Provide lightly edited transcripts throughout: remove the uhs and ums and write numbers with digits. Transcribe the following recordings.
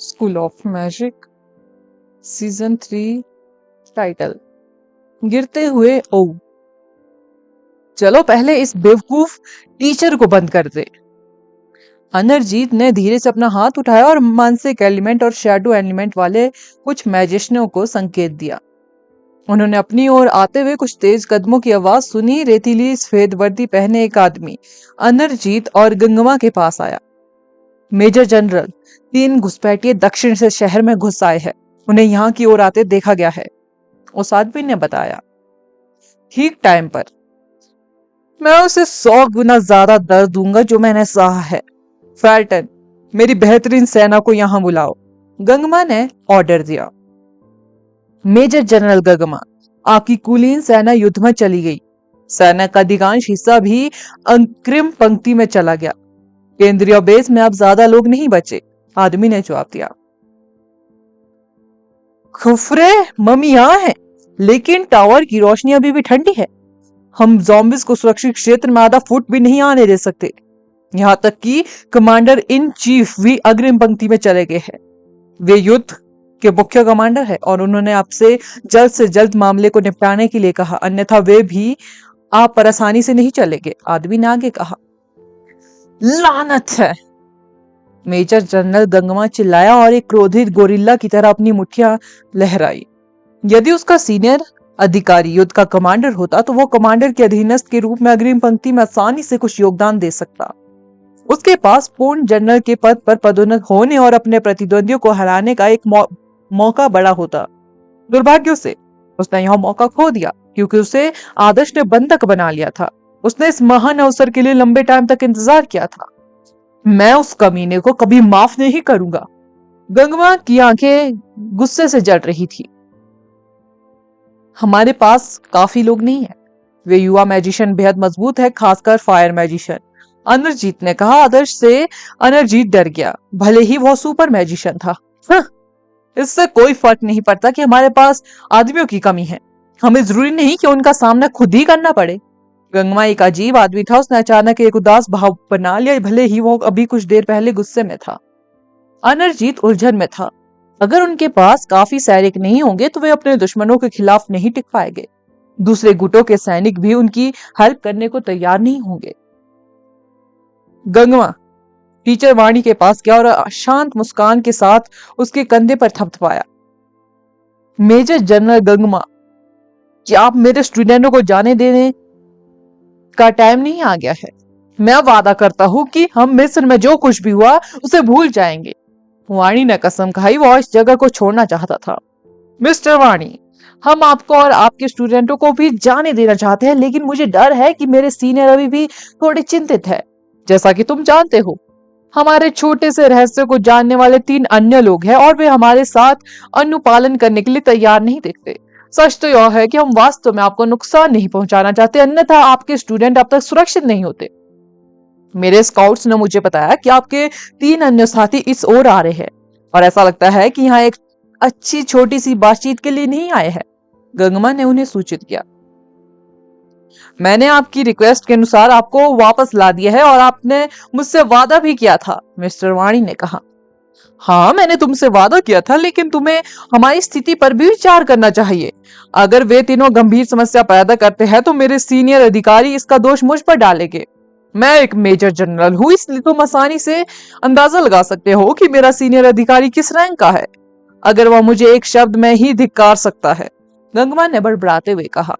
School of magic season 3 title गिरते हुए ओ। चलो पहले इस बेवकूफ टीचर को बंद कर दे। अनरजीत ने धीरे से अपना हाथ उठाया और मानसिक एलिमेंट और शैडो एलिमेंट वाले कुछ मैजिशियनों को संकेत दिया। उन्होंने अपनी ओर आते हुए कुछ तेज कदमों की आवाज सुनी। रेतीली सफेद वर्दी पहने एक आदमी अनरजीत और गंगवा के पास आया। मेजर जनरल, 3 घुसपैठिए दक्षिण से शहर में घुस आए हैं। उन्हें यहाँ की ओर आते देखा गया है, उस आदमी ने बताया। ठीक टाइम पर। मैं उसे 100 गुना ज्यादा दर्द दूंगा जो मैंने सहा है। फैल्टन, मेरी बेहतरीन सेना को यहां बुलाओ, गंगमा ने ऑर्डर दिया। मेजर जनरल गंगमा, आपकी कुलीन सेना युद्ध में चली गई। सेना का अधिकांश हिस्सा भी अग्रिम पंक्ति में चला गया। केंद्रीय बेस में अब ज्यादा लोग नहीं बचे, आदमी ने जवाब दिया। खुफरे, मम्मी यहाँ है, लेकिन टावर की रोशनी अभी भी ठंडी है। हम ज़ॉम्बिस को सुरक्षित क्षेत्र में आधा फुट भी नहीं आने दे सकते। यहाँ तक कि कमांडर इन चीफ भी अग्रिम पंक्ति में चले गए हैं। वे युद्ध के मुख्य कमांडर है और उन्होंने आपसे जल्द से जल्द मामले को निपटाने के लिए कहा, अन्यथा वे भी आप पर आसानी से नहीं चलेंगे, आदमी ने आगे कहा। लानत है, मेजर जनरल गंगमा चिल्लाया और एक क्रोधित गोरिल्ला की तरह अपनी मुठ्ठियां लहराई। यदि उसका सीनियर अधिकारी युद्ध का कमांडर होता तो वो कमांडर के अधीनस्थ के रूप में अग्रिम पंक्ति में आसानी से कुछ योगदान दे सकता। उसके पास पूर्ण जनरल के पद पर पदोन्नत होने और अपने प्रतिद्वंदियों को हराने का एक मौका बड़ा होता। दुर्भाग्य से उसने यह मौका खो दिया क्योंकि उसे आदर्श ने बंधक बना लिया था। उसने इस महान अवसर के लिए लंबे टाइम तक इंतजार किया था। मैं उस कमीने को कभी माफ नहीं करूंगा। गंगवा की आंखें गुस्से से जल रही थी। हमारे पास काफी लोग नहीं है। वे युवा मैजिशियन बेहद मजबूत है, खासकर फायर मैजिशियन, अनरजीत ने कहा। आदर्श से अनरजीत डर गया, भले ही वह सुपर मैजिशियन था। इससे कोई फर्क नहीं पड़ता कि हमारे पास आदमियों की कमी है। हमें जरूरी नहीं कि उनका सामना खुद ही करना पड़े। गंगमा एक अजीब आदमी था। उसने अचानक एक उदास भाव बना लिया, भले ही वो अभी कुछ देर पहले गुस्से में था। अनरजीत उलझन में था। अगर उनके पास काफी सैनिक नहीं होंगे तो वे अपने दुश्मनों के खिलाफ नहीं टिक पाएंगे। दूसरे गुटों के सैनिक भी उनकी हेल्प करने को तैयार नहीं होंगे। गंगवा टीचर वाणी के पास गया और शांत मुस्कान के साथ उसके कंधे पर थपथपाया। मेजर जनरल गंगमा, क्या आप मेरे स्टूडेंटों को जाने देने का टाइम नहीं आ गया है? मैं वादा करता हूं कि हम मिस्र में जो कुछ भी हुआ उसे भूल जाएंगे। वाणी ने कसम खाई, वो इस जगह को छोड़ना चाहता था। मिस्टर वाणी, हम आपको और आपके स्टूडेंटों को भी जाने देना चाहते हैं, लेकिन मुझे डर है कि मेरे सीनियर अभी भी थोड़े चिंतित है। जैसा कि तुम जानते हो, हमारे छोटे से रहस्य को जानने वाले 3 अन्य लोग हैं और वे हमारे साथ अनुपालन करने के लिए तैयार नहीं दिखते। सच तो यह है कि हम वास्तव में आपको नुकसान नहीं पहुंचाना चाहते, अन्यथा आपके स्टूडेंट अब तक सुरक्षित नहीं होते। मेरे स्काउट्स ने मुझे बताया कि आपके 3 अन्य साथी इस ओर आ रहे हैं और ऐसा लगता है कि यहाँ एक अच्छी छोटी सी बातचीत के लिए नहीं आए हैं, गंगमा ने उन्हें सूचित किया। मैंने आपकी रिक्वेस्ट के अनुसार आपको वापस ला दिया है और आपने मुझसे वादा भी किया था, मिस्टर वाणी ने कहा। हाँ, मैंने तुमसे वादा किया था, लेकिन तुम्हें हमारी स्थिति पर भी विचार करना चाहिए। अगर वे तीनों गंभीर समस्या पैदा करते हैं तो मेरे सीनियर अधिकारी इसका दोष मुझ पर डालेंगे। मैं एक मेजर जनरल हूं, इसलिए तुम आसानी से अंदाजा लगा सकते हो कि मेरा सीनियर अधिकारी किस रैंक का है। अगर वह मुझे एक शब्द में ही धिक्कार सकता है, गंगमा ने बड़बड़ाते हुए कहा।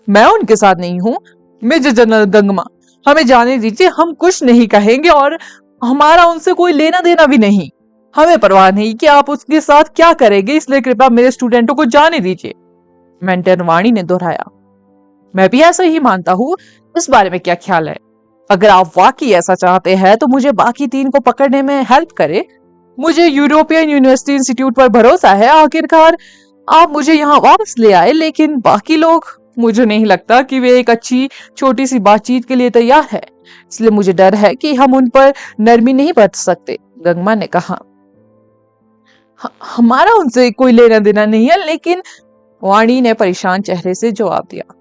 मैं उनके साथ नहीं हूं, मेजर जनरल गंगमा, हमें जाने दीजिए। हम कुछ नहीं कहेंगे और हमारा उनसे कोई लेना देना भी नहीं। हमें परवाह नहीं कि आप उसके साथ क्या करेंगे, इसलिए कृपया मेरे स्टूडेंटों को जाने दीजिए, मेंटर वाणी ने दोहराया। मैं भी ऐसा ही मानता हूँ। इस बारे में क्या ख्याल है? अगर आप वाकई ऐसा चाहते हैं तो मुझे बाकी 3 को पकड़ने में हेल्प करें। मुझे यूरोपियन यूनिवर्सिटी इंस्टीट्यूट पर भरोसा है। आखिरकार आप मुझे यहाँ वापस ले आए, लेकिन बाकी लोग, मुझे नहीं लगता कि वे एक अच्छी छोटी सी बातचीत के लिए तैयार है, इसलिए मुझे डर है कि हम उन पर नरमी नहीं बरत सकते, गंगमा ने कहा। हमारा उनसे कोई लेना देना नहीं है, लेकिन वाणी ने परेशान चेहरे से जवाब दिया।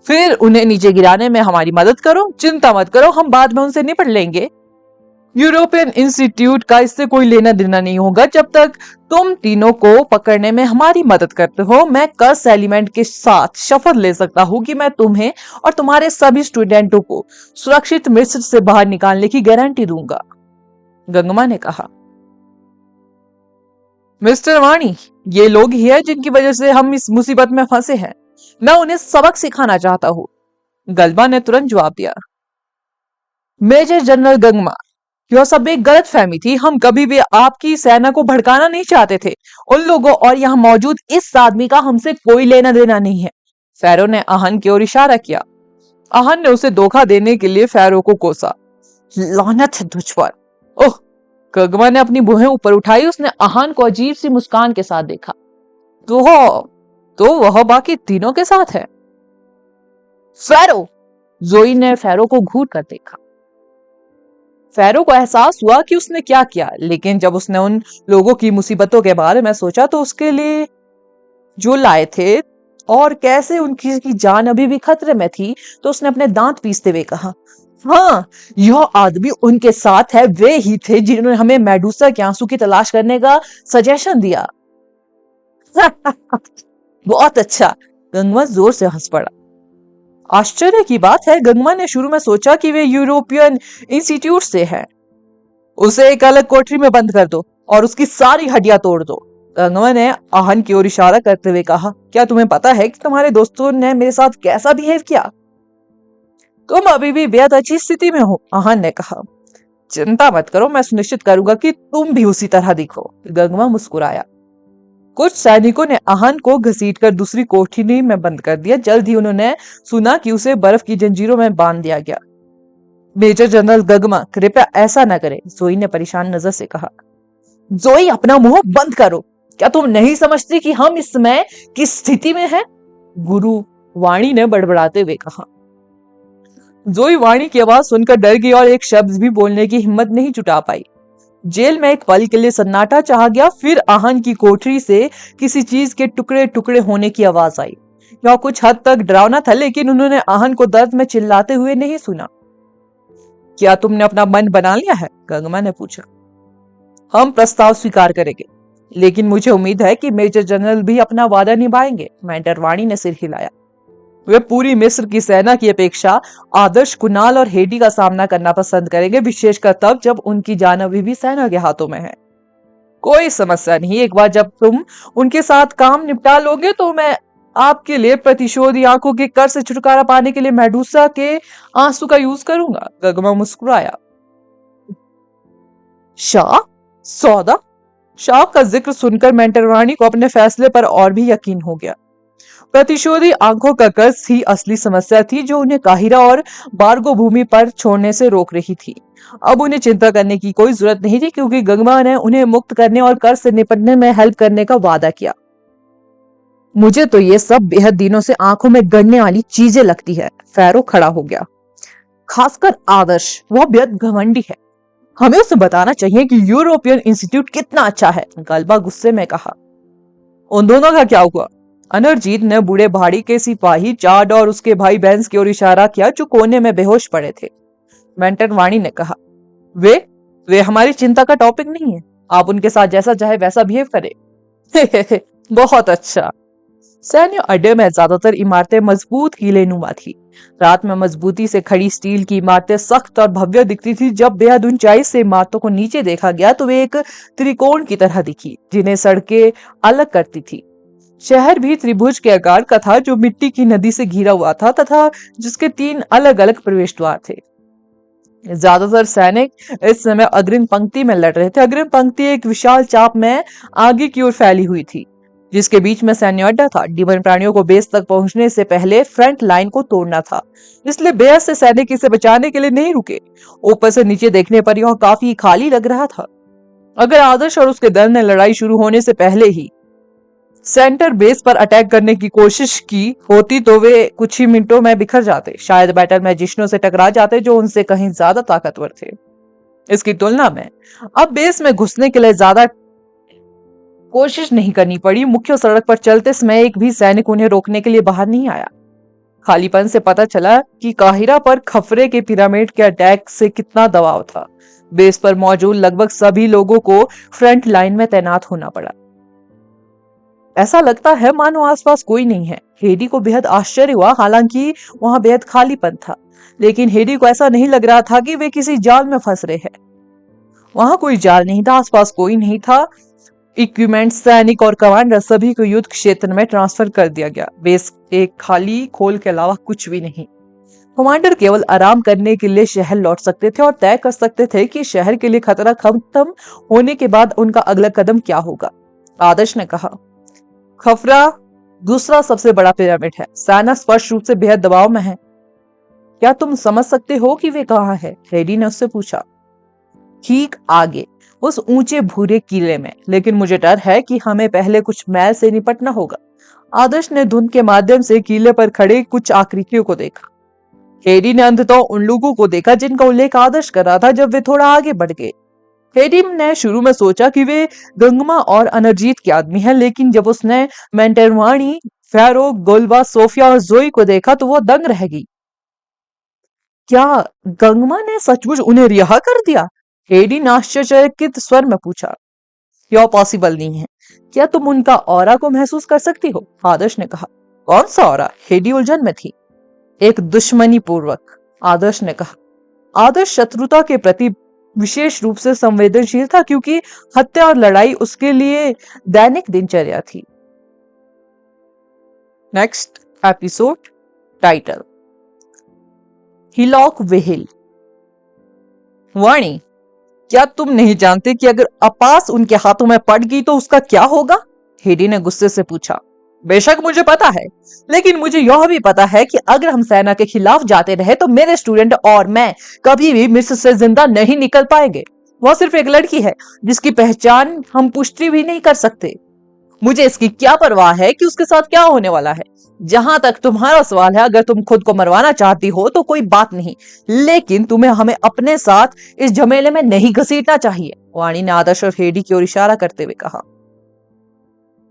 फिर उन्हें नीचे गिराने में हमारी मदद करो, चिंता मत करो, हम बाद में उनसे निपट लेंगे। यूरोपियन इंस्टीट्यूट का इससे कोई लेना देना नहीं होगा जब तक तुम तीनों को पकड़ने में हमारी मदद करते हो। मैं कर्स एलिमेंट के साथ शपथ ले सकता हूँ कि मैं तुम्हें और तुम्हारे सभी स्टूडेंटों को सुरक्षित मिस्र से बाहर निकालने की गारंटी दूंगा, गंगम्मा ने कहा। मिस्टर वाणी, ये लोग ही है जिनकी वजह से हम इस मुसीबत में फंसे हैं। मैं उन्हें सबक सिखाना चाहता हूँ, गलबा ने तुरंत जवाब दिया। मेजर जनरल गंगम्मा, यह सब एक गलत फहमी थी। हम कभी भी आपकी सेना को भड़काना नहीं चाहते थे। उन लोगों और यहाँ मौजूद इस आदमी का हमसे कोई लेना देना नहीं है। फैरो ने आहन की ओर इशारा किया। आहन ने उसे धोखा देने के लिए फैरो को कोसा। लानत है तुझ पर। ओह, गंगम्मा ने अपनी भुहें ऊपर उठाई। उसने आहन को अजीब सी मुस्कान के साथ देखा। तो वह बाकी तीनों के साथ है। फैरो, जोई ने फैरो को घूर कर देखा। फैरो को एहसास हुआ कि उसने क्या किया, लेकिन जब उसने उन लोगों की मुसीबतों के बारे में सोचा तो उसके लिए जो लाए थे और कैसे उनकी की जान अभी भी खतरे में थी, तो उसने अपने दांत पीसते हुए कहा, हाँ, यह आदमी उनके साथ है। वे ही थे जिन्होंने हमें मेडुसा के आंसू की तलाश करने का सजेशन दिया। बहुत अच्छा, गंगम्मा जोर से हंस पड़ा। आश्चर्य की बात है, गंगम्मा ने शुरू में सोचा कि वे यूरोपियन इंस्टीट्यूट से है। उसे एक अलग कोठरी में बंद कर दो और उसकी सारी हड्डियां तोड़ दो, गंगम्मा ने आहन की ओर इशारा करते हुए कहा। क्या तुम्हें पता है कि तुम्हारे दोस्तों ने मेरे साथ कैसा बिहेव किया? तुम अभी भी बेहद अच्छी स्थिति में हो, आहन ने कहा। चिंता मत करो, मैं सुनिश्चित करूंगा कि तुम भी उसी तरह दिखो, गंगम्मा मुस्कुराया। कुछ सैनिकों ने आहन को घसीटकर दूसरी कोठरी में बंद कर दिया। जल्द ही उन्होंने सुना कि उसे बर्फ की जंजीरों में बांध दिया गया। मेजर जनरल गंगम्मा, कृपया ऐसा न करें, जोई ने परेशान नजर से कहा। जोई, अपना मुंह बंद करो। क्या तुम नहीं समझती कि हम इस समय किस स्थिति में हैं? गुरु वाणी ने बड़बड़ाते हुए कहा। जोई वाणी की आवाज सुनकर डर गई और एक शब्द भी बोलने की हिम्मत नहीं जुटा पाई। जेल में एक पल के लिए सन्नाटा छा गया। फिर आहन की कोठरी से किसी चीज के टुकड़े टुकड़े होने की आवाज आई। यह कुछ हद तक डरावना था, लेकिन उन्होंने आहन को दर्द में चिल्लाते हुए नहीं सुना। क्या तुमने अपना मन बना लिया है? गंगम्मा ने पूछा। हम प्रस्ताव स्वीकार करेंगे, लेकिन मुझे उम्मीद है कि मेजर जनरल भी अपना वादा निभाएंगे, मेंटर वाणी ने सिर हिलाया। वे पूरी मिस्र की सेना की अपेक्षा आदर्श, कुणाल और हेडी का सामना करना पसंद करेंगे, विशेषकर तब जब उनकी जान अभी भी सेना के हाथों में है। कोई समस्या नहीं, एक बार जब तुम उनके साथ काम निपटा लोगे तो मैं आपके लिए प्रतिशोधी आंखों के कर से छुटकारा पाने के लिए मेडुसा के आंसू का यूज करूंगा, गंगम्मा मुस्कुराया। शाह, सौदा? शाह का जिक्र सुनकर मेंटरवाणी को अपने फैसले पर और भी यकीन हो गया। प्रतिशोधी आंखों का कर्ज ही असली समस्या थी जो उन्हें काहिरा और बारगो भूमि पर छोड़ने से रोक रही थी। अब उन्हें चिंता करने की कोई जरूरत नहीं थी, क्योंकि गंगम्मा ने उन्हें मुक्त करने और कर्ज से निपटने में हेल्प करने का वादा किया। मुझे तो ये सब बेहद दिनों से आंखों में गड़ने वाली चीजें लगती है। फैरो खड़ा हो गया। खासकर आदर्श, वह बेहद घमंडी है। हमें उसे बताना चाहिए कि यूरोपियन इंस्टीट्यूट कितना अच्छा है, गलबा गुस्से में कहा। उन दोनों का क्या हुआ? अनरजीत ने बूढ़े भाड़ी के सिपाही चाड और उसके भाई बैंस की ओर इशारा किया, जो कोने में बेहोश पड़े थे। मेंटन वाणी ने कहा, वे हमारी चिंता का टॉपिक नहीं है। आप उनके साथ जैसा चाहे वैसा बिहेव करें। बहुत अच्छा। सैन्य अड्डे में ज्यादातर इमारतें मजबूत किलेनुमा थी। रात में मजबूती से खड़ी स्टील की इमारतें सख्त और भव्य दिखती थी। जब बेहद ऊंचाई से इमारतों को नीचे देखा गया तो वे एक त्रिकोण की तरह दिखी, जिन्हें सड़कें अलग करती थी। शहर भी त्रिभुज के आकार का था, जो मिट्टी की नदी से घिरा हुआ था तथा जिसके 3 अलग अलग प्रवेश द्वार थे। ज्यादातर सैनिक इस समय अग्रिम पंक्ति में लड़ रहे थे। अग्रिम पंक्ति एक विशाल चाप में आगे की ओर फैली हुई थी, जिसके बीच में सैन्य अड्डा था। डिमन प्राणियों को बेस तक पहुंचने से पहले फ्रंट लाइन को तोड़ना था, इसलिए बेहद से सैनिक इसे बचाने के लिए नहीं रुके। ऊपर से नीचे देखने पर यह काफी खाली लग रहा था। अगर आदर्श और उसके दल ने लड़ाई शुरू होने से पहले ही सेंटर बेस पर अटैक करने की कोशिश की होती तो वे कुछ ही मिनटों में बिखर जाते। शायद बैटल मैजिशियनों से टकरा जाते, जो उनसे कहीं ज्यादा ताकतवर थे। इसकी तुलना में अब बेस में घुसने के लिए ज्यादा कोशिश नहीं करनी पड़ी। मुख्य सड़क पर चलते समय एक भी सैनिक उन्हें रोकने के लिए बाहर नहीं आया। खालीपन से पता चला कि काहिरा पर खफरे के पिरामिड के अटैक से कितना दबाव था। बेस पर मौजूद लगभग सभी लोगों को फ्रंट लाइन में तैनात होना पड़ा। ऐसा लगता है मानो आसपास कोई नहीं है। हेडी को बेहद आश्चर्य हुआ, हालांकि वहां बेहद खालीपन था, लेकिन हेडी को ऐसा नहीं लग रहा था कि वे किसी जाल में फंस रहे हैं। वहां कोई जाल नहीं था, आसपास कोई नहीं था। इक्विपमेंट, सैनिक और कमांडर सभी को युद्ध क्षेत्र में ट्रांसफर कर दिया गया। बेस एक खाली खोल के अलावा कुछ भी नहीं। कमांडर केवल आराम करने के लिए शहर लौट सकते थे और तय कर सकते थे कि शहर के लिए खतरा खत्म होने के बाद उनका अगला कदम क्या होगा। आदर्श ने कहा, खफरा दूसरा सबसे बड़ा पिरामिड है। सेना स्पष्ट रूप से बेहद दबाव में है। क्या तुम समझ सकते हो कि वे कहाँ है? हेडी ने उससे पूछा। ठीक आगे, उस ऊंचे भूरे किले में, लेकिन मुझे डर है कि हमें पहले कुछ मैल से निपटना होगा। आदर्श ने धुंध के माध्यम से किले पर खड़े कुछ आकृतियों को देखा। हेडी ने अंततः उन लोगों को देखा जिनका उल्लेख आदर्श कर रहा था जब वे थोड़ा आगे बढ़ गए। हेडी ने शुरू में सोचा कि वे गंगमा और अनरजीत के आदमी हैं, लेकिन जब उसने मेंटेरवाणी, फैरो, गोल्बा, सोफिया और जोई को देखा तो वो दंग रह गई। क्या गंगमा ने सचमुच उन्हें रिहा कर दिया? हेडी ने आश्चर्यचकित स्वर में पूछा। यह पॉसिबल नहीं है। क्या तुम उनका ऑरा को महसूस कर सकती हो? आदर्श ने कहा। कौन सा ऑरा? हेडी उलझन में थी। एक दुश्मनी पूर्वक, आदर्श ने कहा। आदर्श शत्रुता के प्रति विशेष रूप से संवेदनशील था, क्योंकि हत्या और लड़ाई उसके लिए दैनिक दिनचर्या थी। नेक्स्ट एपिसोड टाइटल, हिलॉक वेहिल। वाणी, क्या तुम नहीं जानते कि अगर अपास उनके हाथों में पड़ गई तो उसका क्या होगा? हेडी ने गुस्से से पूछा। बेशक मुझे पता है, लेकिन मुझे यह भी पता है कि अगर हम सेना के खिलाफ जाते रहे तो मेरे स्टूडेंट और मैं कभी भी मिस्र से जिंदा नहीं निकल पाएंगे। वह सिर्फ एक लड़की है जिसकी पहचान हम पुष्टि भी नहीं कर सकते। मुझे इसकी क्या परवाह है कि उसके साथ क्या होने वाला है। जहां तक तुम्हारा सवाल है, अगर तुम खुद को मरवाना चाहती हो तो कोई बात नहीं, लेकिन तुम्हें हमें अपने साथ इस झमेले में नहीं घसीटना चाहिए। वाणी ने आदर्श और हेडी की ओर इशारा करते हुए कहा।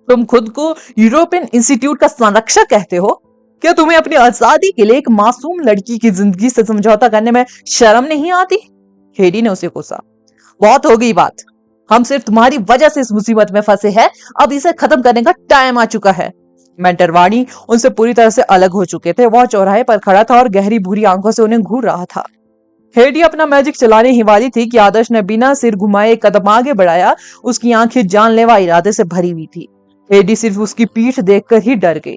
तुम खुद को यूरोपियन इंस्टीट्यूट का संरक्षक कहते हो? क्या तुम्हें अपनी आजादी के लिए एक मासूम लड़की की जिंदगी से समझौता करने में शर्म नहीं आती? हेडी ने उसे कोसा। बहुत हो गई बात, हम सिर्फ तुम्हारी वजह से इस मुसीबत में फंसे हैं, अब इसे खत्म करने का टाइम आ चुका है। मेंटरवाणी उनसे पूरी तरह से अलग हो चुके थे। वह चौराहे पर खड़ा था और गहरी भूरी आंखों से उन्हें घूर रहा था। हेडी अपना मैजिक चलाने ही वाली थी कि आदर्श ने बिना सिर घुमाए एक कदम आगे बढ़ाया। उसकी आंखें जानलेवा इरादे से भरी हुई थी। हेडी सिर्फ उसकी पीठ देखकर ही डर गई।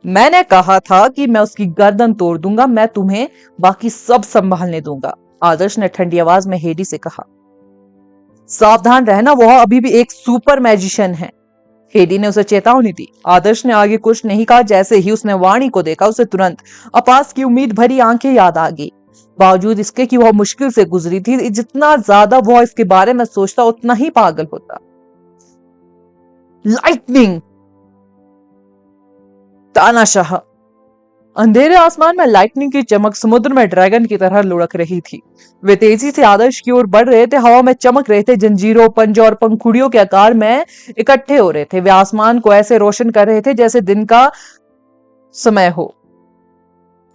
मैंने कहा था कि मैं उसकी गर्दन तोड़ दूंगा, मैं तुम्हें बाकी सब संभालने दूंगा, आदर्श ने ठंडी आवाज में हेडी से कहा। सावधान रहना, वह अभी भी एक सुपर मैजिशियन है, हेडी ने उसे चेतावनी दी। आदर्श ने आगे कुछ नहीं कहा। जैसे ही उसने वाणी को देखा, उसे तुरंत अपास की उम्मीद भरी आंखें याद आ गई। बावजूद इसके कि वह मुश्किल से गुजरी थी, जितना ज्यादा वह इसके बारे में सोचता उतना ही पागल होता। लाइटनिंग, तानाशाह। अंधेरे आसमान में लाइटनिंग की चमक समुद्र में ड्रैगन की तरह लुढ़क रही थी। वे तेजी से आदर्श की ओर बढ़ रहे थे, हवा में चमक रहे थे, जंजीरों, पंजों और पंखुड़ियों के आकार में इकट्ठे हो रहे थे। वे आसमान को ऐसे रोशन कर रहे थे जैसे दिन का समय हो।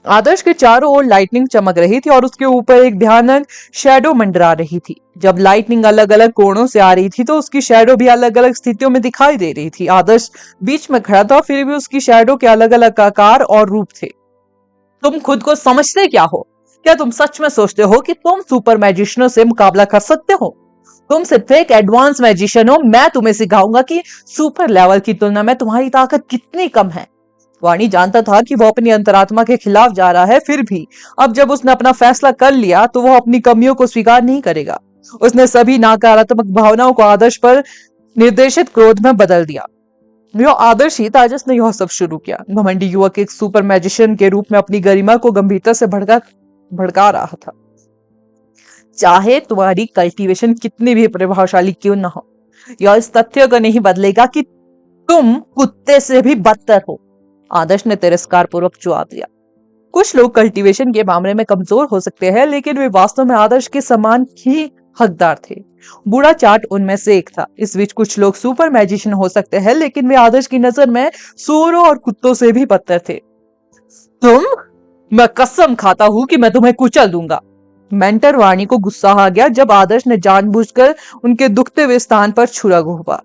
आदर्श के चारों ओर लाइटनिंग चमक रही थी और उसके ऊपर एक भयानक शैडो मंडरा रही थी। जब लाइटनिंग अलग अलग कोणों से आ रही थी तो उसकी शैडो भी अलग अलग स्थितियों में दिखाई दे रही थी। आदर्श बीच में खड़ा था, फिर भी उसकी शैडो के अलग अलग आकार और रूप थे। तुम खुद को समझते क्या हो? क्या तुम सच में सोचते हो कि तुम सुपर मैजिशियनों से मुकाबला कर सकते हो? तुम सिर्फ एक एडवांस मैजिशियन हो। मैं तुम्हें सिखाऊंगा कि सुपर लेवल की तुलना में तुम्हारी ताकत कितनी कम है। वाणी जानता था कि वह अपनी अंतरात्मा के खिलाफ जा रहा है, फिर भी अब जब उसने अपना फैसला कर लिया तो वह अपनी कमियों को स्वीकार नहीं करेगा। उसने सभी नकारात्मक भावनाओं को आदर्श पर निर्देशित क्रोध में बदल दिया। यह आदर्श ही था जिसने यह सब शुरू किया। घमंडी युवक एक सुपर मैजिशियन के रूप में अपनी गरिमा को गंभीरता से भड़का रहा था। चाहे तुम्हारी कल्टीवेशन कितनी भी प्रभावशाली क्यों न हो, यह इस तथ्य को नहीं बदलेगा कि तुम कुत्ते से भी बदतर हो, आदर्श ने तिरस्कार पूर्वक जवाब दिया। कुछ लोग कल्टीवेशन के मामले में कमजोर हो सकते हैं, लेकिन वे वास्तव में आदर्श के समान ही हकदार थे। बूढ़ा चाट उनमें से एक था। इस बीच कुछ लोग सुपर मैजिशियन हो सकते हैं, लेकिन वे आदर्श की नजर में सूअरों और कुत्तों से भी बदतर थे। मैं कसम खाता हूं कि मैं तुम्हें कुचल दूंगा। मेंटर वाणी को गुस्सा आ गया जब आदर्श ने जानबूझकर उनके दुखते हुए स्थान पर छुरा घोंपा।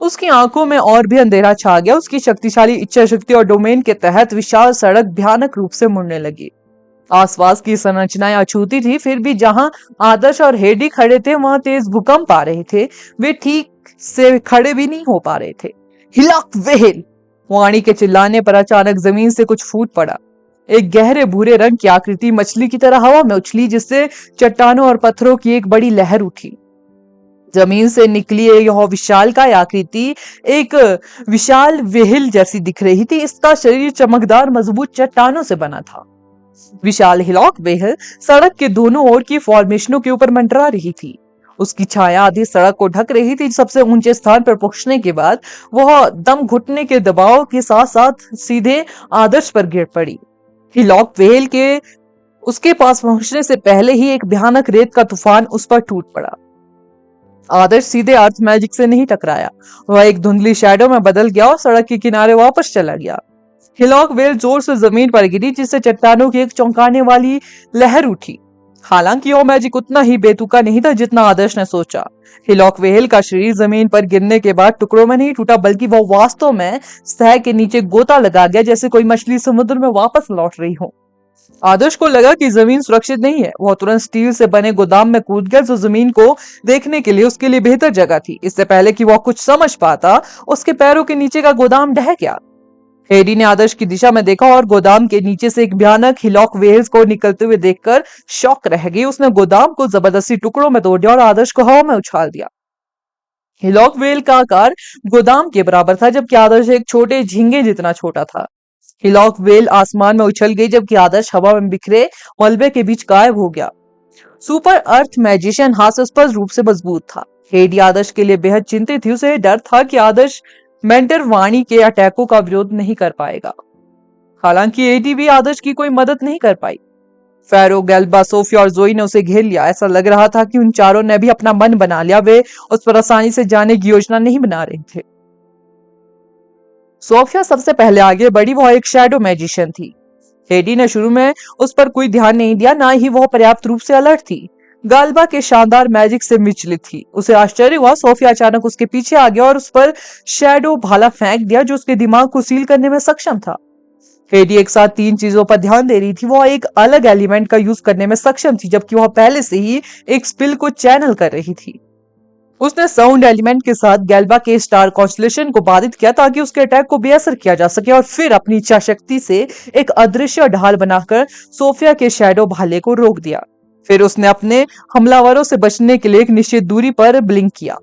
उसकी आंखों में और भी अंधेरा छा गया। उसकी शक्तिशाली इच्छा शक्ति और डोमेन के तहत विशाल सड़क भयानक रूप से मुड़ने लगी। आसपास की संरचनाएं अछूती थी, फिर भी जहां आदर्श और हेडी खड़े थे वहां तेज भूकंप आ रहे थे। वे ठीक से खड़े भी नहीं हो पा रहे थे। हिलक वेल! वाणी के चिल्लाने पर अचानक जमीन से कुछ फूट पड़ा। एक गहरे भूरे रंग की आकृति मछली की तरह हवा में उछली, जिससे चट्टानों और पत्थरों की एक बड़ी लहर उठी। जमीन से निकली यह विशालकाय आकृति एक विशाल व्हेल जैसी दिख रही थी। इसका शरीर चमकदार मजबूत चट्टानों से बना था। विशाल हिलॉक व्हेल सड़क के दोनों ओर की फॉर्मेशनों के ऊपर मंडरा रही थी। उसकी छाया आधी सड़क को ढक रही थी। सबसे ऊंचे स्थान पर पहुंचने के बाद वह दम घुटने के दबाव के साथ साथ सीधे आदर्श पर गिर पड़ी। हिलॉक व्हेल के उसके पास पहुंचने से पहले ही एक भयानक रेत का तूफान उस पर टूट पड़ा। आदर्श सीधे अर्थ मैजिक से नहीं टकराया। वह एक धुंधली शैडो में बदल गया और सड़क के किनारे वापस चला गया। हिलॉक वेल जोर से जमीन पर गिरी, जिससे चट्टानों की एक चौंकाने वाली लहर उठी। हालांकि यह मैजिक उतना ही बेतुका नहीं था जितना आदर्श ने सोचा। हिलॉक वेल का शरीर जमीन पर गिरने के बाद टुकड़ों में नहीं टूटा, बल्कि वह वास्तव में सतह के नीचे गोता लगा गया, जैसे कोई मछली समुद्र में वापस लौट रही हो। आदर्श को लगा कि जमीन सुरक्षित नहीं है। वह तुरंत स्टील से बने गोदाम में कूद गया, जो जमीन को देखने के लिए उसके लिए बेहतर जगह थी। इससे पहले कि वह कुछ समझ पाता, उसके पैरों के नीचे का गोदाम ढह गया। हेडी ने आदर्श की दिशा में देखा और गोदाम के नीचे से एक भयानक हिलॉक वेल्स को निकलते हुए देखकर शॉक रह गई। उसने गोदाम को जबरदस्ती टुकड़ों में तोड़ दिया और आदर्श को हवा में उछाल दिया। हिलॉक वेल का आकार गोदाम के बराबर था, जबकि आदर्श एक छोटे झींगे जितना छोटा था। हिलॉक वेल आसमान में उछल गई, जबकि आदर्श हवा में बिखरे मलबे के बीच गायब हो गया। सुपर अर्थ मैजिशियन हास्यास्पद रूप से मजबूत था। हेडी आदर्श के लिए बेहद चिंतित थी। उसे डर था कि आदर्श मेंटर वाणी के अटैकों का विरोध नहीं कर पाएगा। हालांकि हेडी भी आदर्श की कोई मदद नहीं कर पाई। फेरो, गैल्बा, सोफिया और जोई ने उसे घेर लिया। ऐसा लग रहा था कि उन चारों ने भी अपना मन बना लिया। वे उस पर आसानी से जाने की योजना नहीं बना रहे थे। सोफिया सबसे पहले आगे बढ़ी। वह एक शैडो मैजिशियन थी। हेडी ने शुरू में उस पर कोई ध्यान नहीं दिया, ना ही वह पर्याप्त रूप से अलर्ट थी। गाल्बा के शानदार मैजिक से विचलित थी। उसे आश्चर्य हुआ। सोफिया अचानक उसके पीछे आ गया और उस पर शैडो भाला फेंक दिया, जो उसके दिमाग को सील करने में सक्षम था। हेडी एक साथ तीन चीजों पर ध्यान दे रही थी। वह एक अलग एलिमेंट का यूज करने में सक्षम थी, जबकि वह पहले से ही एक स्पिल को चैनल कर रही थी। उसने साउंड एलिमेंट के साथ गैल्बा के स्टार कॉन्स्टलेशन को बाधित किया, ताकि उसके अटैक को बेअसर किया जा सके, और फिर अपनी इच्छा शक्ति से एक अदृश्य ढाल बनाकर सोफिया के शैडो भाले को रोक दिया। फिर उसने अपने हमलावरों से बचने के लिए एक निश्चित दूरी पर ब्लिंक किया।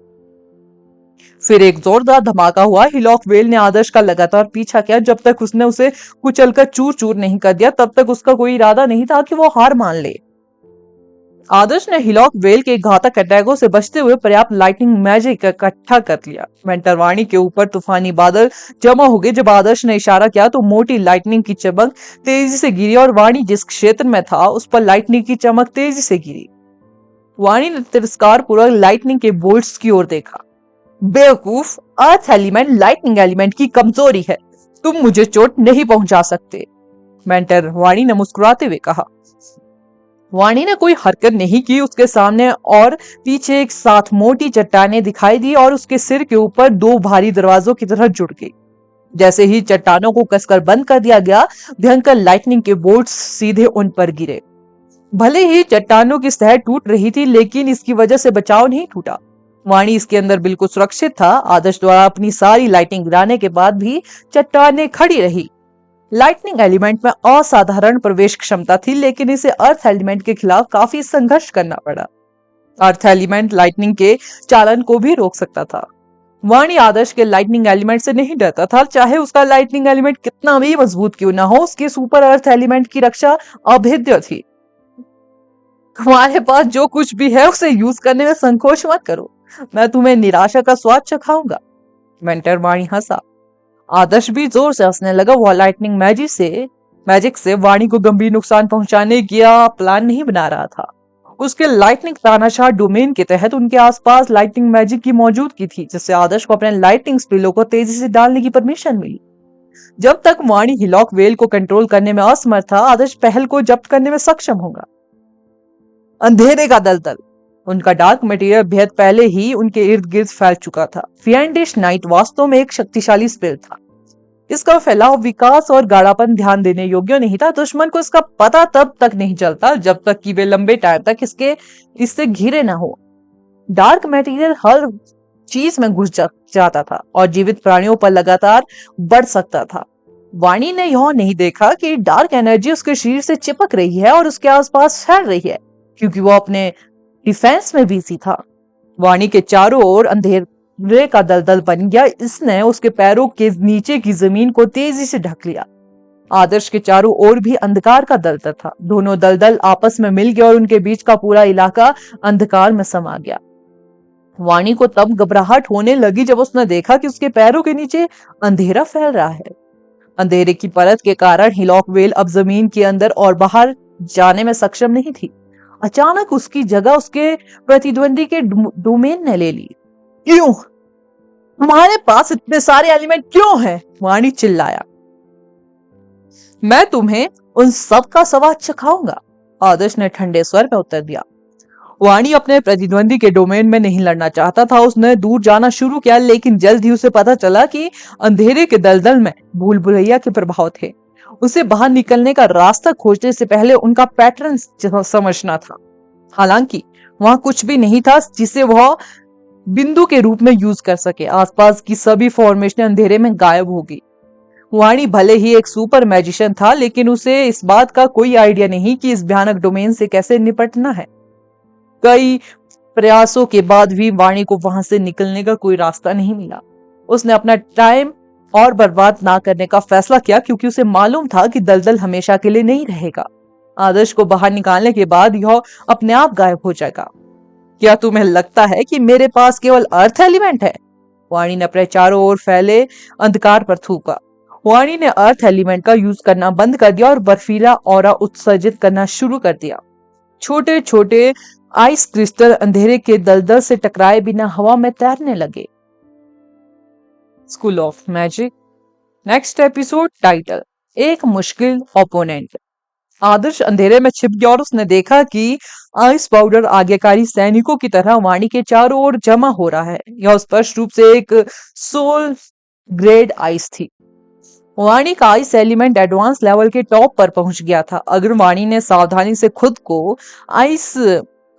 फिर एक जोरदार धमाका हुआ। हिलॉक वेल ने आदर्श का लगातार पीछा किया जब तक उसने उसे कुचलकर चूर चूर नहीं कर दिया। तब तक उसका कोई इरादा नहीं था कि वो हार मान ले। आदर्श ने हिलॉक वेल के घातक अटैकों से बचते हुए पर्याप्त लाइटनिंग मैजिक इकट्ठा कर लिया। मेंटर वाणी के ऊपर तूफानी बादल जमा हो गए। जब आदर्श ने इशारा किया तो मोटी लाइटनिंग की चमक तेजी से गिरी, और वाणी जिस क्षेत्र में था उस पर लाइटनिंग की चमक तेजी से गिरी। वाणी ने तिरस्कार पूर्वक लाइटनिंग के बोल्ट्स की ओर देखा। बेवकूफ, अर्थ एलिमेंट लाइटनिंग एलिमेंट की कमजोरी है। तुम मुझे चोट नहीं पहुंचा सकते, मेंटर वाणी ने मुस्कुराते हुए कहा। वाणी ने कोई हरकत नहीं की। उसके सामने और पीछे एक साथ मोटी चट्टानें दिखाई दी और उसके सिर के ऊपर दो भारी दरवाजों की तरह जुड़ गई। जैसे ही चट्टानों को कसकर बंद कर दिया गया, भयंकर लाइटनिंग के बोल्ट्स सीधे उन पर गिरे। भले ही चट्टानों की सतह टूट रही थी, लेकिन इसकी वजह से बचाव नहीं टूटा। वाणी इसके अंदर बिल्कुल सुरक्षित था। आदर्श द्वारा अपनी सारी लाइटिंग गिराने के बाद भी चट्टानें खड़ी रही। लाइटनिंग एलिमेंट में असाधारण प्रवेश क्षमता थी, लेकिन इसे अर्थ एलिमेंट के खिलाफ काफी संघर्ष करना पड़ा। अर्थ एलिमेंट लाइटनिंग के चालन को भी रोक सकता था। वाणी आदर्श के लाइटनिंग एलिमेंट से नहीं डरता था। चाहे उसका लाइटनिंग एलिमेंट कितना भी मजबूत क्यों ना हो, उसके सुपर अर्थ एलिमेंट की रक्षा अभेद्य थी। तुम्हारे पास जो कुछ भी है उसे यूज करने में संकोच मत करो। मैं तुम्हें निराशा का स्वाद चखाऊंगा। मेंटर वाणी हंसा। आदर्श भी जोर से हंसने लगा। वह लाइटनिंग मैजिक से वाणी को गंभीर नुकसान पहुंचाने का प्लान नहीं बना रहा था। उसके लाइटनिंग तानाशाह डोमेन के तहत उनके आसपास लाइटनिंग मैजिक की मौजूदगी थी, जिससे आदर्श को अपने लाइटनिंग स्पिलों को तेजी से डालने की परमिशन मिली। जब तक वाणी हिलॉक वेल को कंट्रोल करने में असमर्थ था, आदर्श पहल को जब्त करने में सक्षम होगा। अंधेरे का दलदल। उनका डार्क मटेरियल बेहद पहले ही उनके इर्द गिर्द फैल चुका था। फिएंडिश नाइट वास्तव में एक शक्तिशाली स्पेल था। इसका फैलाव, विकास और गाढ़ापन ध्यान देने योग्य नहीं था। दुश्मन को इसका पता तब तक नहीं चलता जब तक कि वे लंबे टाइम तक इससे घिरे न हो। डार्क मटेरियल हर चीज में घुस जाता था और जीवित प्राणियों पर लगातार बढ़ सकता था। वाणी ने यह नहीं देखा कि डार्क एनर्जी उसके शरीर से चिपक रही है और उसके आसपास फैल रही है, क्योंकि वो अपने डिफेंस में बिजी था। वाणी के चारों ओर अंधेरे का दलदल बन गया। इसने उसके पैरों के नीचे की जमीन को तेजी से ढक लिया। आदर्श के चारों ओर भी अंधकार का दलदल था। दोनों दलदल आपस में मिल गए और उनके बीच का पूरा इलाका अंधकार में समा गया। वाणी को तब घबराहट होने लगी जब उसने देखा कि उसके पैरों के नीचे अंधेरा फैल रहा है। अंधेरे की परत के कारण हिलॉक वेल अब जमीन के अंदर और बाहर जाने में सक्षम नहीं थी। अचानक उसकी जगह उसके प्रतिद्वंदी के डोमेन ने ले ली। क्यों? तुम्हारे पास इतने सारे एलिमेंट क्यों हैं? वाणी चिल्लाया। मैं तुम्हें उन सब का स्वाद चखाऊंगा, आदर्श ने ठंडे स्वर में उत्तर दिया। वाणी अपने प्रतिद्वंदी के डोमेन में नहीं लड़ना चाहता था। उसने दूर जाना शुरू किया, लेकिन जल्द ही उसे पता चला कि अंधेरे के दलदल में भूल भुलैया के प्रभाव थे। उसे बाहर निकलने का रास्ता खोजने से पहले उनका पैटर्न समझना था। हालांकि वहां कुछ भी नहीं था जिसे वह बिंदु के रूप में यूज कर सके। आसपास की सभी फॉर्मेशन अंधेरे में गायब हो गई। वाणी भले ही एक सुपर मैजिशियन था, लेकिन उसे इस बात का कोई आइडिया नहीं कि इस भयानक डोमेन से कैसे निपटना है। कई प्रयासों के बाद भी वाणी को वहां से निकलने का कोई रास्ता नहीं मिला। उसने अपना टाइम और बर्बाद ना करने का फैसला किया, क्योंकि उसे मालूम था कि दलदल हमेशा के लिए नहीं रहेगा। आदर्श को बाहर निकालने के बाद यह अपने आप गायब हो जाएगा। क्या तुम्हें लगता है कि मेरे पास केवल अर्थ एलिमेंट है? वाणी ने अपने चारों ओर फैले अंधकार पर थूका। वाणी ने अर्थ एलिमेंट का यूज करना बंद कर दिया और बर्फीला ऑरा उत्सर्जित करना शुरू कर दिया। छोटे छोटे आइस क्रिस्टल अंधेरे के दलदल से टकराए बिना हवा में तैरने लगे। School of magic. Next episode title, एक मुश्किल ओपोनेंट। आदर्श अंधेरे में छिप गया और उसने देखा कि आइस पाउडर आज्ञाकारी सैनिकों की तरह वाणी के चारों ओर जमा हो रहा है। यह स्पष्ट रूप से एक सोल ग्रेड आइस थी। वाणी का आइस एलिमेंट एडवांस लेवल के टॉप पर पहुंच गया था। अगर वाणी ने सावधानी से खुद को आइस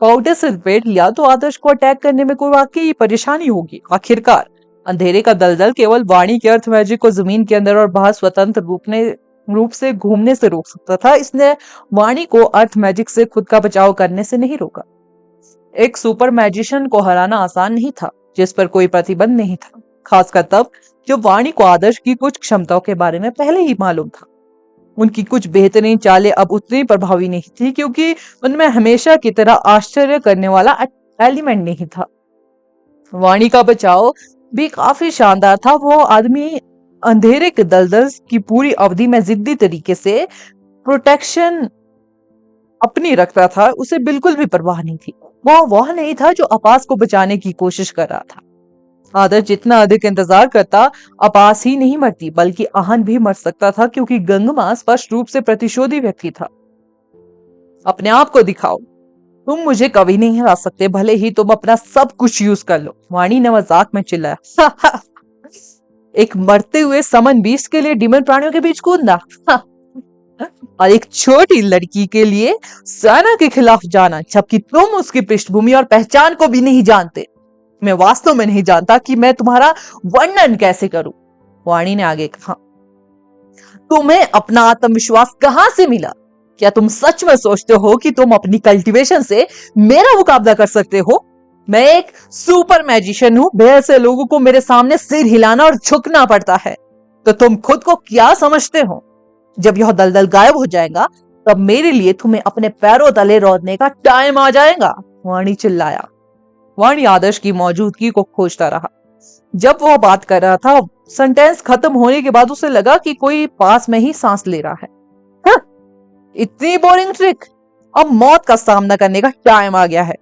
पाउडर से लपेट लिया तो आदर्श को अटैक करने में कोई वाकई परेशानी होगी। आखिरकार अंधेरे का दलदल केवल वाणी के अर्थ मैजिक को जमीन के अंदर और बाहर स्वतंत्र रूप से घूमने से रोक सकता था। इसने वाणी को अर्थ मैजिक से खुद का बचाव करने से नहीं रोका। एक सुपर मैजिशियन को हराना आसान नहीं था, जिस पर कोई प्रतिबंध नहीं था, खासकर तब जब वाणी को आदर्श की कुछ क्षमताओं के बारे में पहले ही मालूम था। उनकी कुछ बेहतरीन चालें अब उतनी प्रभावी नहीं थी, क्योंकि उनमें हमेशा की तरह आश्चर्य करने वाला एलिमेंट नहीं था। वाणी का बचाव भी काफी शानदार था। वो आदमी अंधेरे के दलदल की पूरी अवधि में जिद्दी तरीके से प्रोटेक्शन अपनी रखता था। उसे बिल्कुल भी परवाह नहीं थी। वह नहीं था जो अपास को बचाने की कोशिश कर रहा था। आदर्श जितना अधिक इंतजार करता, अपास ही नहीं मरती बल्कि आहन भी मर सकता था, क्योंकि गंगमा स्पष्ट रूप से प्रतिशोधी व्यक्ति था। अपने आप को दिखाओ, तुम मुझे कभी नहीं हरा सकते, भले ही तुम अपना सब कुछ यूज कर लो, वाणी ने मजाक में चिल्लाया। एक मरते हुए समन बीस्ट के लिए डीमन प्राणियों के बीच कूदना और एक छोटी लड़की के लिए सेना के खिलाफ जाना, जबकि तुम उसकी पृष्ठभूमि और पहचान को भी नहीं जानते। मैं वास्तव में नहीं जानता कि मैं तुम्हारा वर्णन कैसे करूं, वाणी ने आगे कहा। तुम्हें अपना आत्मविश्वास कहां से मिला? क्या तुम सच में सोचते हो कि तुम अपनी कल्टीवेशन से मेरा मुकाबला कर सकते हो? मैं एक सुपर मैजिशियन हूं। बहुत से लोगों को मेरे सामने सिर हिलाना और झुकना पड़ता है। तो तुम खुद को क्या समझते हो? जब यह दलदल गायब हो जाएगा तब मेरे लिए तुम्हें अपने पैरों तले रौंदने का टाइम आ जाएगा, वाणी चिल्लाया। वाणी आदर्श की मौजूदगी को खोजता रहा। जब वह बात कर रहा था, सेंटेंस खत्म होने के बाद उसे लगा कि कोई पास में ही सांस ले रहा है। हाँ, इतनी बोरिंग ट्रिक। अब मौत का सामना करने का टाइम आ गया है।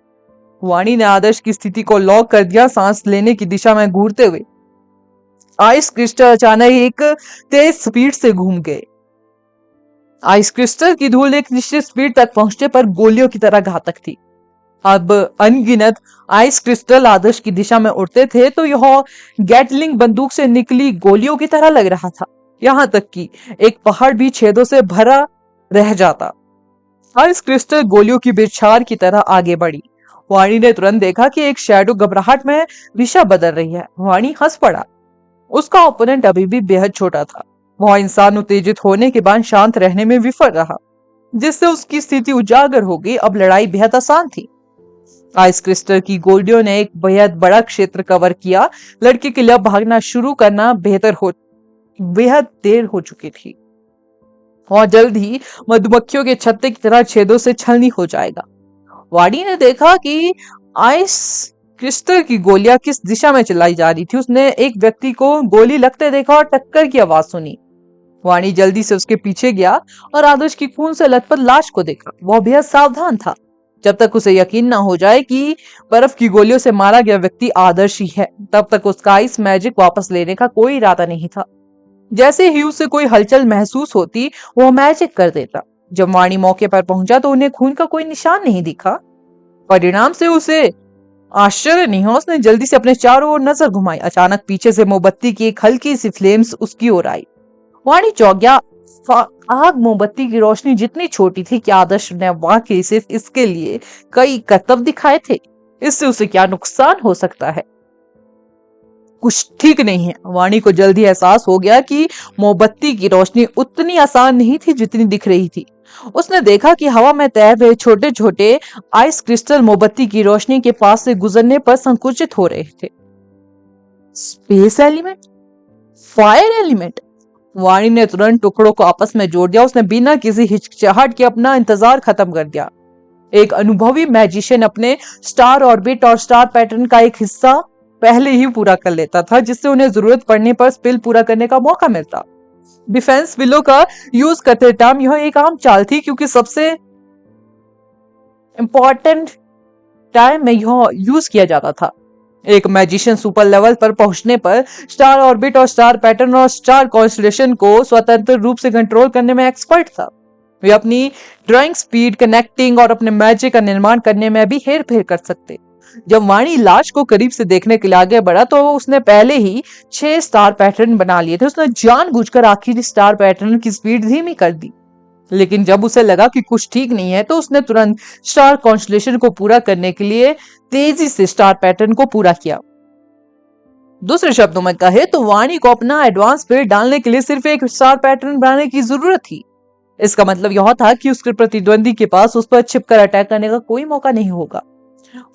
वाणी ने आदर्श की स्थिति को लॉक कर दिया, सांस लेने की दिशा में घूरते हुए। आइस क्रिस्टल अचानक एक तेज स्पीड से घूम गए। आइस क्रिस्टल की धूल एक निश्चित स्पीड तक पहुंचने पर गोलियों की तरह घातक थी। अब अनगिनत आइस क्रिस्टल आदर्श की दिशा में उड़ते थे तो यह गैटलिंग बंदूक से निकली गोलियों की तरह लग रहा था। यहाँ तक कि एक पहाड़ भी छेदों से भरा रह जाता। आइस क्रिस्टल गोलियों की बिछार की तरह आगे बढ़ी। वाणी ने तुरंत देखा कि एक शैडो घबराहट में दिशा बदल रही है। वाणी हंस पड़ा। उसका ओपोनेंट अभी भी बेहद छोटा था। वह इंसान उत्तेजित होने के बाद शांत रहने में विफल रहा, जिससे उसकी स्थिति उजागर हो गई। अब लड़ाई बेहद आसान थी। आइस क्रिस्टल की गोलियों ने एक बेहद बड़ा क्षेत्र कवर किया। लड़के के लिए भागना शुरू करना बेहद देर हो चुकी थी और जल्द ही मधुमक्खियों के छत्ते की तरह छेदों से छलनी हो जाएगा। वाणी ने देखा कि आइस क्रिस्टल की गोलियां किस दिशा में चलाई जा रही थी। उसने एक व्यक्ति को गोली लगते देखा और टक्कर की आवाज सुनी। वाणी जल्दी से उसके पीछे गया और आदर्श की खून से लथपथ लाश को देखा। वह बेहद सावधान था, जब तक उसे यकीन ना हो जाए कि बर्फ की गोलियों से मारा गया व्यक्ति आदर्श ही है, तब तक उसका आइस मैजिक वापस लेने का कोई इरादा नहीं था। जैसे ही उसे कोई हलचल महसूस होती, वह मैजिक कर देता। जब वाणी मौके पर पहुंचा तो उन्हें खून का कोई निशान नहीं दिखा। परिणाम से उसे आश्चर्य नहीं हुआ। उसने जल्दी से अपने चारों ओर नजर घुमाई। अचानक पीछे से मोमबत्ती की एक हल्की सी फ्लेम्स उसकी ओर आई। वाणी चौंक गया। आग मोमबत्ती की रोशनी जितनी छोटी थी कि आदर्श ने वाकई सिर्फ इसके लिए कई करतब दिखाए थे। इससे उसे क्या नुकसान हो सकता है? कुछ ठीक नहीं है। वाणी को जल्दी एहसास हो गया कि मोमबत्ती की रोशनी उतनी आसान नहीं थी जितनी दिख रही थी। उसने देखा कि हवा में तैर रहे छोटे छोटे आइस क्रिस्टल मोमबत्ती की रोशनी के पास से गुजरने पर संकुचित हो रहे थे। Space element, fire element. Vani ने तुरंत टुकड़ों को आपस में जोड़ दिया। उसने बिना किसी हिचकिचाहट के अपना इंतजार खत्म कर दिया। एक अनुभवी मैजिशियन अपने स्टार ऑर्बिट और स्टार पैटर्न का एक हिस्सा पहले ही पूरा कर लेता था, जिससे उन्हें जरूरत पड़ने पर स्पेल पूरा करने का मौका मिलता। डिफेंस विलो का यूज करते टाइम यह एक आम चाल थी, क्योंकि सबसे इंपॉर्टेंट टाइम में यह यूज किया जाता था। एक मैजिशियन सुपर लेवल पर पहुंचने पर स्टार ऑर्बिट और स्टार पैटर्न और स्टार कॉन्स्टलेशन को स्वतंत्र रूप से कंट्रोल करने में एक्सपर्ट था। वे अपनी ड्राइंग स्पीड, कनेक्टिंग और अपने मैजिक का निर्माण करने में भी हेर फेर कर सकते। जब वाणी लाश को करीब से देखने के लिए आगे बढ़ा तो उसने पहले ही 6 स्टार पैटर्न बना लिए थे। उसने जानबूझकर आखिरी स्टार पैटर्न की स्पीड धीमी कर दी, लेकिन जब उसे लगा कि कुछ ठीक नहीं है तो उसने तुरंत स्टार कॉन्स्टलेशन को पूरा करने के लिए तेजी से स्टार पैटर्न को पूरा किया। दूसरे शब्दों में कहे तो वाणी को अपना एडवांस स्पीड डालने के लिए सिर्फ एक स्टार पैटर्न बनाने की जरूरत थी। इसका मतलब यह था कि उसके प्रतिद्वंदी के पास उस पर छिपकर अटैक करने का कोई मौका नहीं होगा।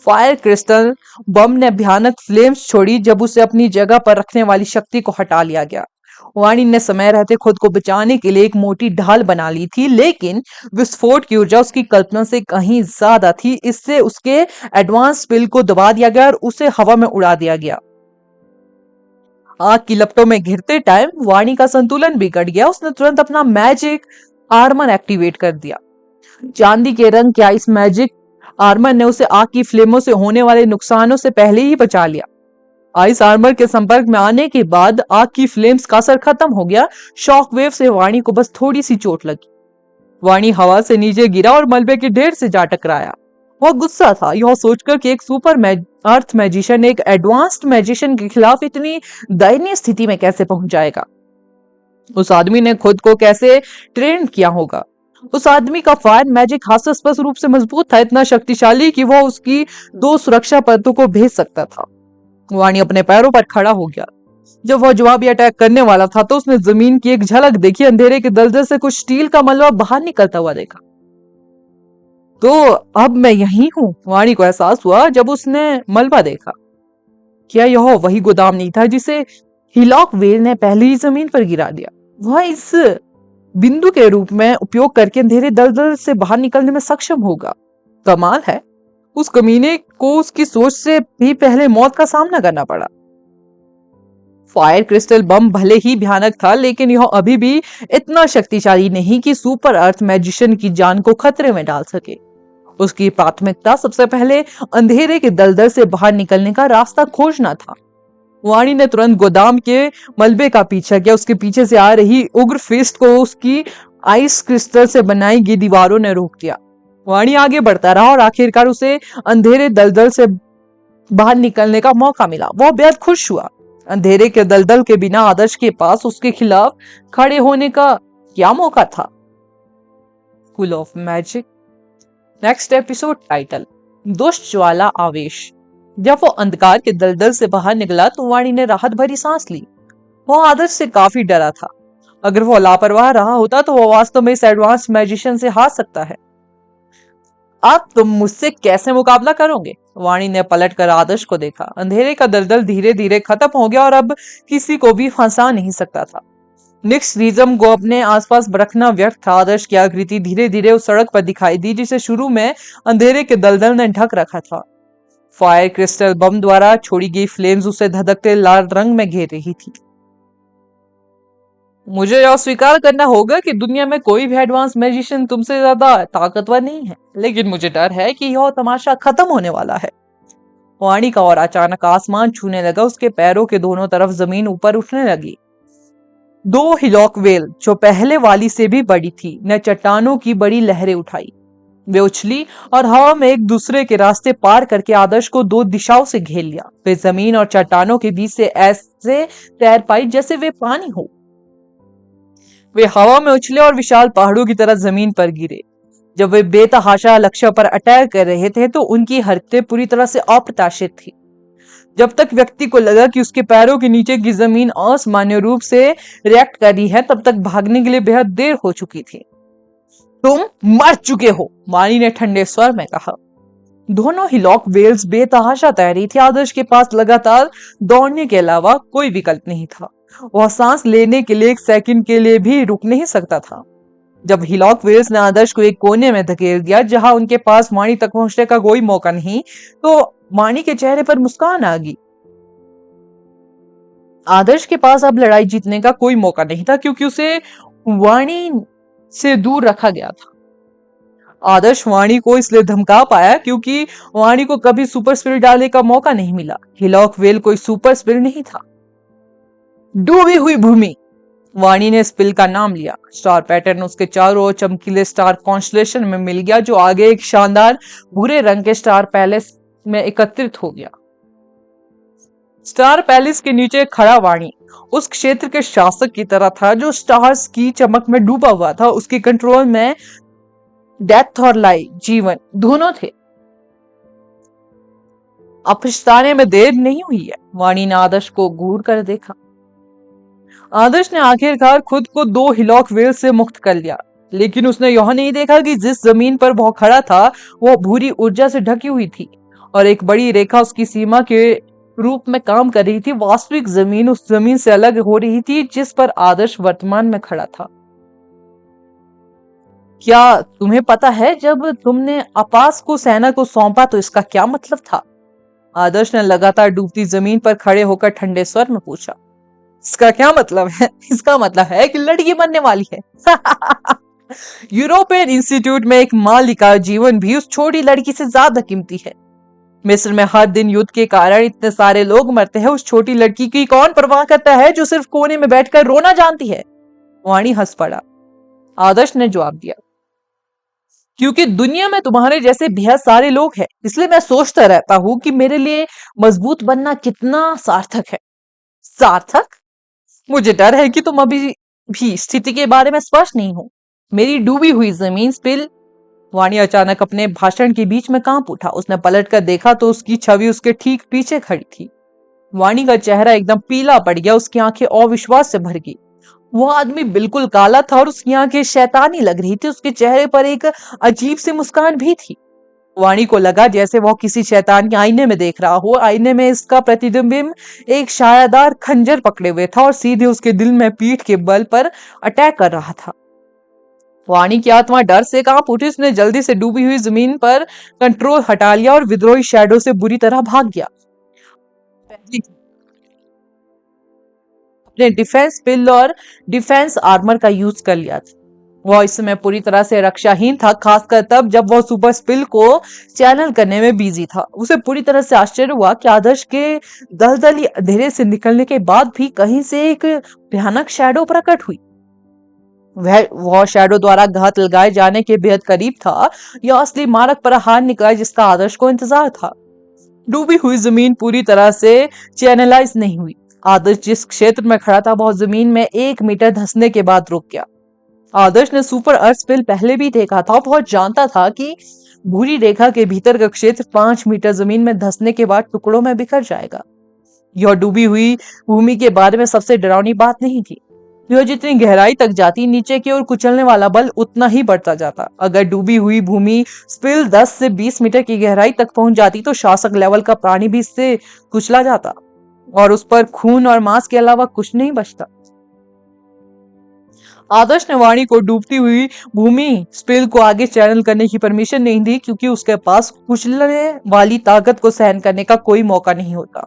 फायर क्रिस्टल बम ने भयानक फ्लेम्स छोड़ी जब उसे अपनी जगह पर रखने वाली शक्ति को हटा लिया गया। वाणी ने समय रहते खुद को बचाने के लिए एक मोटी ढाल बना ली थी, लेकिन विस्फोट की ऊर्जा उसकी कल्पना से कहीं ज्यादा थी। इससे उसके एडवांस स्पेल को दबा दिया गया और उसे हवा में उड़ा दिया गया। आग की लपटों में घिरते टाइम वाणी का संतुलन बिगड़ गया। उसने तुरंत अपना मैजिक आर्मर एक्टिवेट कर दिया। चांदी के रंग के इस मैजिक आर्मर ने उसे आग की फ्लेमों से होने वाले नुकसानों से पहले ही बचा लिया। आइस आर्मर के संपर्क में आने के बाद आग की फ्लेम्स का असर खत्म हो गया। शॉक वेव से वाणी को बस थोड़ी सी चोट लगी। वाणी हवा से नीचे गिरा और मलबे के ढेर से जा टकराया। वह गुस्सा था, यह सोचकर कि एक सुपर अर्थ मैजिशियन एक एडवांस्ड मैजिशियन के खिलाफ इतनी दयनीय स्थिति में कैसे पहुंच जाएगा। उस आदमी ने खुद को कैसे ट्रेन किया होगा। उस आदमी का फायर मैजिक हास्यास्पद रूप से मजबूत था, इतना शक्तिशाली कि वह उसकी 2 सुरक्षा परतों को भेज सकता था। वाणी अपने पैरों पर खड़ा हो गया। जब वह जवाबी अटैक करने वाला था तो उसने जमीन की एक झलक देखी। अंधेरे के दलदल से कुछ स्टील का मलबा बाहर निकलता हुआ देखा। तो अब मैं यही हूं, वाणी को एहसास हुआ जब उसने मलबा देखा। क्या यह वही गोदाम नहीं था जिसे हिलॉक वेल ने पहले ही जमीन पर गिरा दिया? वह इस बिंदु के रूप में उपयोग करके अंधेरे दलदल से बाहर निकलने में सक्षम होगा। कमाल है, उस कमीने को उसकी सोच से भी पहले मौत का सामना करना पड़ा। फायर क्रिस्टल बम भले ही भयानक था, लेकिन यह अभी भी इतना शक्तिशाली नहीं कि सुपर अर्थ मैजिशियन की जान को खतरे में डाल सके। उसकी प्राथमिकता सबसे पहले अंधेरे के दलदल से बाहर निकलने का रास्ता खोजना था। वाणी ने तुरंत गोदाम के मलबे का पीछा किया। उसके पीछे से आ रही उग्र फिस्ट को उसकी आइस क्रिस्टल से बनाई गई दीवारों ने रोक दिया। वाणी आगे बढ़ता रहा और आखिरकार उसे अंधेरे दलदल से बाहर निकलने का मौका मिला। वह बेहद खुश हुआ। अंधेरे के दलदल के बिना आदर्श के पास उसके खिलाफ खड़े होने का क्या मौका था? School of magic. Next episode title दुष्ट ज्वाला आवेश। जब वो अंधकार के दलदल से बाहर निकला तो वाणी ने राहत भरी सांस ली। वो आदर्श से काफी डरा था। अगर वो लापरवाह रहा होता तो वो वास्तव में इस एडवांस मैजिशियन से हार सकता है। अब तुम मुझसे कैसे मुकाबला करोगे? वाणी ने पलटकर आदर्श को देखा। अंधेरे का दलदल धीरे धीरे खत्म हो गया और अब किसी को भी फंसा नहीं सकता था। निक्स रिज्म को अपने आसपास रखना व्यर्थ था। आदर्श की आकृति धीरे धीरे उस सड़क पर दिखाई दी जिसे शुरू में अंधेरे के दलदल ने ढक रखा था। फायर क्रिस्टल बम द्वारा छोड़ी गई फ्लेम्स उसे धधकते लाल रंग में घेर रही थी। मुझे यह स्वीकार करना होगा कि दुनिया में कोई भी एडवांस मैजिशियन तुमसे ज्यादा ताकतवर नहीं है, लेकिन मुझे डर है कि यह तमाशा खत्म होने वाला है। वाणी का और अचानक आसमान छूने लगा। उसके पैरों के दोनों तरफ जमीन ऊपर उठने लगी। दो हिलॉक वेल जो पहले वाली से भी बड़ी थी ने चट्टानों की बड़ी लहरें उठाई। वे उछली और हवा में एक दूसरे के रास्ते पार करके आदर्श को दो दिशाओं से घेर लिया। वे जमीन और चट्टानों के बीच से ऐसे तैर पाई जैसे वे पानी हो। वे हवा में उछले और विशाल पहाड़ों की तरह जमीन पर गिरे। जब वे बेतहाशा लक्ष्य पर अटैक कर रहे थे तो उनकी हरकतें पूरी तरह से अप्रत्याशित थी। जब तक व्यक्ति को लगा कि उसके पैरों के नीचे की जमीन असामान्य रूप से रिएक्ट कर रही है, तब तक भागने के लिए बेहद देर हो चुकी थी। तुम मर चुके हो, वाणी ने ठंडे स्वर में कहा। दोनों हिलॉक वेल्स बेतहाशा तैरी थी। आदर्श के पास लगातार दौड़ने के अलावा कोई विकल्प नहीं था। वह सांस लेने के लिए एक सेकंड के लिए भी रुक नहीं सकता था। जब हिलॉक वेल्स ने आदर्श को एक कोने में धकेल दिया जहां उनके पास वाणी तक पहुंचने का कोई मौका नहीं, तो वाणी के चेहरे पर मुस्कान आ गई। आदर्श के पास अब लड़ाई जीतने का कोई मौका नहीं था क्योंकि उसे वाणी से दूर रखा गया था। आदर्श वाणी को इसलिए धमका पाया क्योंकि वाणी को कभी सुपर स्पिरिट डालने का मौका नहीं मिला। हिलॉक वेल कोई सुपर स्पिरिट नहीं था। डूबी हुई भूमि। वाणी ने स्पिल का नाम लिया। स्टार पैटर्न उसके चारों ओर चमकीले स्टार कॉन्स्टलेशन में मिल गया जो आगे एक शानदार भूरे रंग के स्टार पैलेस में एकत्रित हो गया। स्टार पैलेस के नीचे खड़ा वाणी उस क्षेत्र के शासक की तरह था जो स्टार्स की चमक में डूबा हुआ था। उसके कंट्रोल में डेथ और लाइफ, जीवन दोनों थे। अब पछताने में देर नहीं हुई है। वाणी ने आदर्श को घूर कर देखा। आदर्श ने आखिरकार खुद को दो हिलॉक वेल से मुक्त कर लिया, लेकिन उसने यह नहीं देखा कि जिस जमीन पर वह खड़ा था वह भूरी ऊर्जा से ढकी हुई थी और एक बड़ी रेखा उसकी सीमा के रूप में काम कर रही थी। वास्तविक जमीन उस जमीन से अलग हो रही थी जिस पर आदर्श वर्तमान में खड़ा था। क्या तुम्हें पता है जब तुमने अपास को सेना को सौंपा तो इसका क्या मतलब था? आदर्श ने लगातार डूबती जमीन पर खड़े होकर ठंडे स्वर में पूछा। इसका क्या मतलब है? इसका मतलब है कि लड़की बनने वाली है। यूरोपियन इंस्टीट्यूट में एक मालिका जीवन भी उस छोटी लड़की से ज्यादा कीमती है। मिस्र में हर दिन युद्ध के कारण इतने सारे लोग मरते हैं, उस छोटी लड़की की कौन परवाह करता है जो सिर्फ कोने में बैठकर रोना जानती है? वाणी हंस पड़ा। आदर्श ने जवाब दिया, क्योंकि दुनिया में तुम्हारे जैसे बेहद सारे लोग हैं, इसलिए मैं सोचता रहता हूं कि मेरे लिए मजबूत बनना कितना सार्थक है। सार्थक? मुझे डर है कि तुम अभी भी स्थिति के बारे में स्पष्ट नहीं हो। मेरी डूबी हुई जमीन स्पिल। वाणी अचानक अपने भाषण के बीच में कांप उठा। उसने पलटकर देखा तो उसकी छवि उसके ठीक पीछे खड़ी थी। वाणी का चेहरा एकदम पीला पड़ गया। उसकी आंखें अविश्वास से भर गई। वह आदमी बिल्कुल काला था और उसकी आंखें शैतानी लग रही थी। उसके चेहरे पर एक अजीब सी मुस्कान भी थी। वाणी को लगा जैसे वह किसी शैतान के आईने में देख रहा हो। आईने में इसका प्रतिबिंब एक शायादार खंजर पकड़े हुए था और सीधे उसके दिल में पीठ के बल पर अटैक कर रहा था। वाणी की आत्मा डर से कांप उठी। उसने जल्दी से डूबी हुई जमीन पर कंट्रोल हटा लिया और विद्रोही शैडो से बुरी तरह भाग गया। अपने डिफेंस पिल और डिफेंस आर्मर का यूज कर लिया था। वह इस समय पूरी तरह से रक्षाहीन था, खासकर तब जब वह सुपर स्पिल को चैनल करने में बिजी था। उसे पूरी तरह से आश्चर्य हुआ कि आदर्श के दलदली अंधेरे से निकलने के बाद भी कहीं से एक भयानक शैडो प्रकट हुई। वह शैडो द्वारा घात लगाए जाने के बेहद करीब था या असली मारक प्रहार निकला जिसका आदर्श को इंतजार था। डूबी हुई जमीन पूरी तरह से चैनलाइज नहीं हुई। आदर्श जिस क्षेत्र में खड़ा था वह जमीन में 1 मीटर धंसने के बाद रुक गया। आदर्श ने सुपर अर्थ स्पिल पहले भी देखा था। बहुत जानता था कि भूरी रेखा के भीतर का क्षेत्र 5 मीटर जमीन में धंसने के बाद टुकड़ों में बिखर जाएगा। यह डूबी हुई भूमि के बारे में सबसे डरावनी बात नहीं थी। यह जितनी गहराई तक जाती नीचे की ओर कुचलने वाला बल उतना ही बढ़ता जाता। अगर डूबी हुई भूमि स्पिल 10 से 20 मीटर की गहराई तक पहुंच जाती तो शासक लेवल का प्राणी भी इससे कुचला जाता और उस पर खून और मांस के अलावा कुछ नहीं बचता। आदर्श ने वाणी को डूबती हुई भूमि स्पिल को आगे चैनल करने की परमिशन नहीं दी क्योंकि उसके पास कुचलने वाली ताकत को सहन करने का कोई मौका नहीं होता।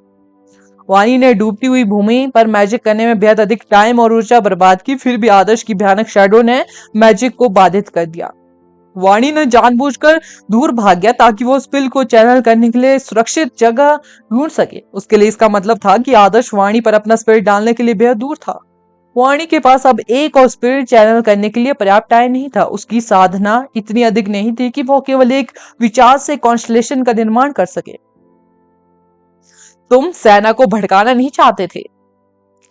वाणी ने डूबती हुई भूमि पर मैजिक करने में बेहद अधिक टाइम और ऊर्जा बर्बाद की। फिर भी आदर्श की भयानक शैडो ने मैजिक को बाधित कर दिया। वाणी ने जानबूझकर दूर भाग गया ताकि वो स्पिल को चैनल करने के लिए सुरक्षित जगह ढूंढ सके। उसके लिए इसका मतलब था कि आदर्श वाणी पर अपना स्पिल डालने के लिए बेहद दूर था। वाणी के पास अब एक और स्पिल चैनल करने के लिए पर्याप्त टाइम नहीं था। उसकी साधना इतनी अधिक नहीं थी कि वो केवल एक विचार से कॉन्स्टलेशन का निर्माण कर सके। तुम सेना को भड़काना नहीं चाहते थे,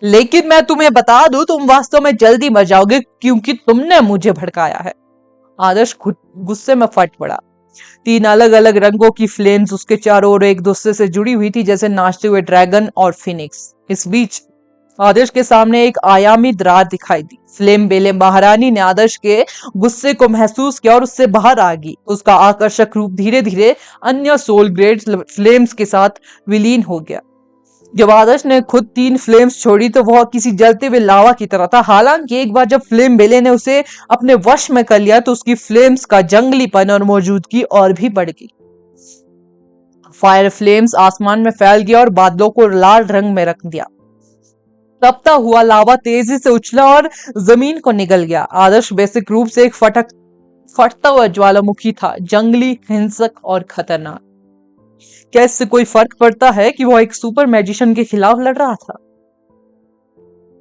लेकिन मैं तुम्हें बता दूं तुम वास्तव में जल्दी मर जाओगे क्योंकि तुमने मुझे भड़काया है। आदर्श गुस्से में फट पड़ा। 3 अलग अलग रंगों की फ्लेम्स उसके चारों ओर एक दूसरे से जुड़ी हुई थी जैसे नाचते हुए ड्रैगन और फिनिक्स। इस बीच आदर्श के सामने एक आयामी दरार दिखाई दी। फ्लेम बेले महारानी ने आदर्श के गुस्से को महसूस किया और उससे बाहर आ गई। उसका आकर्षक रूप धीरे धीरे अन्य सोल ग्रेड फ्लेम्स के साथ विलीन हो गया। जब आदर्श ने खुद 3 फ्लेम्स छोड़ी तो वह किसी जलते हुए लावा की तरह था। हालांकि एक बार जब फ्लेम बेले ने उसे अपने वश में कर लिया तो उसकी फ्लेम्स का जंगलीपन और मौजूदगी और भी बढ़ गई। फायर फ्लेम्स आसमान में फैल गया और बादलों को लाल रंग में रख दिया। तपता हुआ लावा तेजी से उछला और जमीन को निगल गया। आदर्श बेसिक रूप से एक फटता हुआ ज्वालामुखी था, जंगली, हिंसक और खतरनाक। क्या इससे कोई फर्क पड़ता है कि वह एक सुपर मैजिशियन के खिलाफ लड़ रहा था?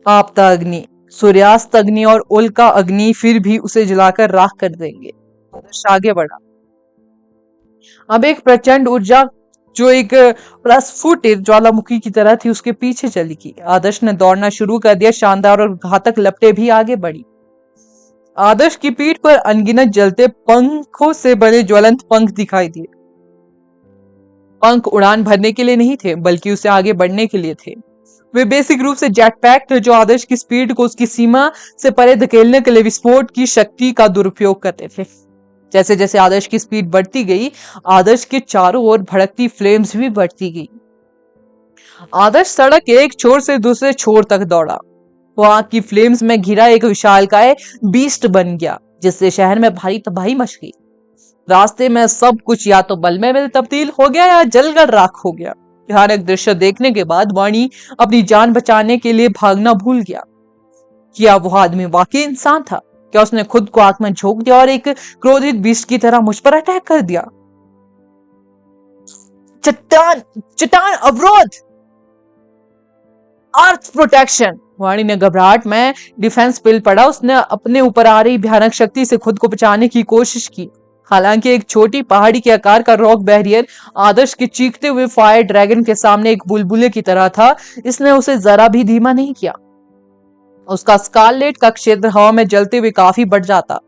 आपता अग्नि, सूर्यास्त अग्नि और उल्का अग्नि फिर भी उसे जलाकर राख कर देंगे। आदर्श आगे बढ़ा। अब एक प्रचंड ऊर्जा जो एक प्रस्फुटित ज्वालामुखी की तरह थी उसके पीछे चली गई। आदर्श ने दौड़ना शुरू कर दिया। शानदार और घातक लपटें भी आगे बढ़ी। आदर्श की पीठ पर अनगिनत जलते पंखों से बने ज्वलंत पंख दिखाई दिए। पंख उड़ान भरने के लिए नहीं थे बल्कि उसे आगे बढ़ने के लिए थे। वे बेसिक रूप से जेट पैक थे जो आदर्श की स्पीड को उसकी सीमा से परे धकेलने के लिए विस्फोट की शक्ति का दुरुपयोग करते थे। जैसे जैसे आदर्श की स्पीड बढ़ती गई आदर्श के चारों ओर भड़कती फ्लेम्स भी बढ़ती गई। आदर्श सड़क के एक छोर से दूसरे छोर तक दौड़ा। वहां की फ्लेम्स में घिरा एक विशालकाय बीस्ट बन गया जिससे शहर में भारी तबाही मच गई। रास्ते में सब कुछ या तो बल में तब्दील हो गया या जलकर राख हो गया। भयानक दृश्य देखने के बाद वाणी अपनी जान बचाने के लिए भागना भूल गया। क्या वह आदमी वाकई इंसान था? क्या उसने खुद को आग में झोंक दिया और एक क्रोधित बीस्ट की तरह मुझ पर अटैक कर दिया? चट्टान चट्टान अवरोध, अर्थ प्रोटेक्शन। वाणी ने घबराहट में डिफेंस पिल पड़ा। उसने अपने ऊपर आ रही भयानक शक्ति से खुद को बचाने की कोशिश की। हालांकि एक छोटी पहाड़ी के आकार का रॉक बैरियर आदर्श के चीखते हुए फायर ड्रैगन के सामने एक बुलबुले की तरह था। इसने उसे जरा भी धीमा नहीं किया। उसका स्कारलेट का क्षेत्र हवा में जलते हुए काफी बढ़ जाता।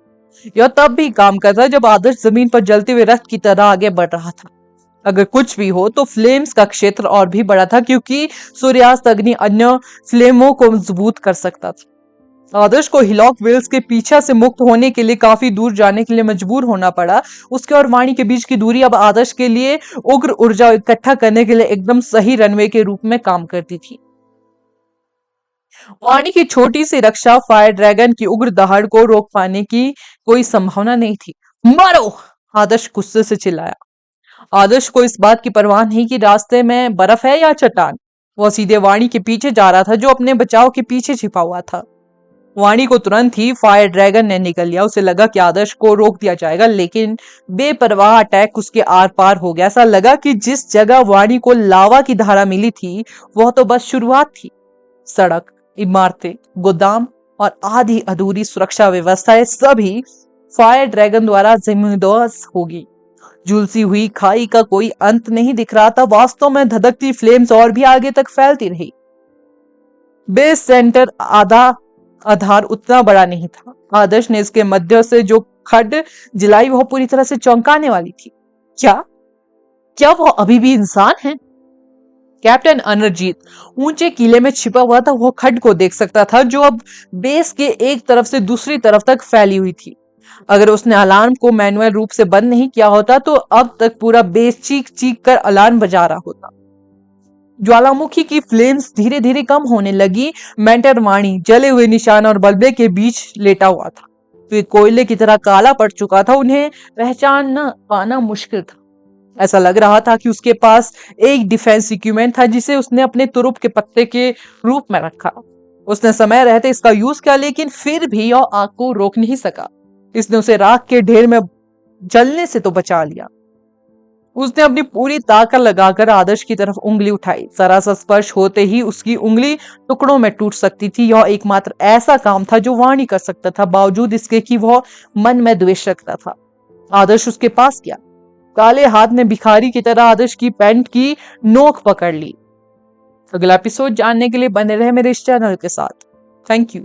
यह तब भी काम करता जब आदर्श जमीन पर जलते हुए रथ की तरह आगे बढ़ रहा था। अगर कुछ भी हो तो फ्लेम्स का क्षेत्र और भी बड़ा था क्योंकि सूर्यास्त अग्नि अन्य फ्लेमों को मजबूत कर सकता था। आदर्श को हिलॉक वेल्स के पीछे से मुक्त होने के लिए काफी दूर जाने के लिए मजबूर होना पड़ा। उसके और वाणी के बीच की दूरी अब आदर्श के लिए उग्र ऊर्जा इकट्ठा करने के लिए एकदम सही रनवे के रूप में काम करती थी। वाणी की छोटी सी रक्षा फायर ड्रैगन की उग्र दहाड़ को रोक पाने की कोई संभावना नहीं थी। मारो! आदर्श गुस्से से चिल्लाया। आदर्श को इस बात की परवाह नहीं कि रास्ते में बर्फ है या चट्टान। वह सीधे वाणी के पीछे जा रहा था जो अपने बचाव के पीछे छिपा हुआ था। वाणी को तुरंत ही फायर ड्रैगन ने निकल लिया। उसे लगा कि आदर्श को रोक दिया जाएगा लेकिन बेपरवाह अटैक उसके आर पार हो गया। ऐसा लगा कि जिस जगह वाणी को लावा की धारा मिली थी वह तो बस शुरुआत थी। सड़क, इमारतें, गोदाम और आधी अधूरी सुरक्षा व्यवस्थाएं सभी फायर ड्रैगन द्वारा जिम्मेदार होगी। झुलसी हुई खाई का कोई अंत नहीं दिख रहा था। वास्तव में धधकती फ्लेम्स और भी आगे तक फैलती रही। बेस सेंटर आधार उतना बड़ा नहीं था। आदर्श ने इसके मध्य से जो खड जलाई वह पूरी तरह से चौंकाने वाली थी। क्या क्या वो अभी भी इंसान है? कैप्टन अनरजीत ऊंचे किले में छिपा हुआ था। वो खड को देख सकता था जो अब बेस के एक तरफ से दूसरी तरफ तक फैली हुई थी। अगर उसने अलार्म को मैनुअल रूप से बंद नहीं किया होता तो अब तक पूरा बेस चीख चीख कर अलार्म बजा रहा होता। ज्वालामुखी की फ्लेम्स धीरे धीरे कम होने लगी। मेंटर वाणी जले हुए निशान और बल्बे के बीच लेटा हुआ था। वे कोयले की तरह काला पड़ चुका था। उन्हें पहचानना पाना मुश्किल था। ऐसा लग रहा था कि उसके पास एक डिफेंस इक्विपमेंट था जिसे उसने अपने तुरुप के पत्ते के रूप में रखा। उसने समय रहते इसका यूज किया, लेकिन फिर भी यह आग को रोक नहीं सका। इसने उसे राख के ढेर में जलने से तो बचा लिया। उसने अपनी पूरी ताकत लगाकर आदर्श की तरफ उंगली उठाई। जरा सा स्पर्श होते ही उसकी उंगली टुकड़ों में टूट सकती थी। यह एकमात्र ऐसा काम था जो वाणी कर सकता था, बावजूद इसके कि वह मन में द्वेष रखता था। आदर्श उसके पास गया। काले हाथ ने भिखारी की तरह आदर्श की पैंट की नोक पकड़ ली। अगला एपिसोड जानने के लिए बने रहे मेरे इस चैनल के साथ। Thank you.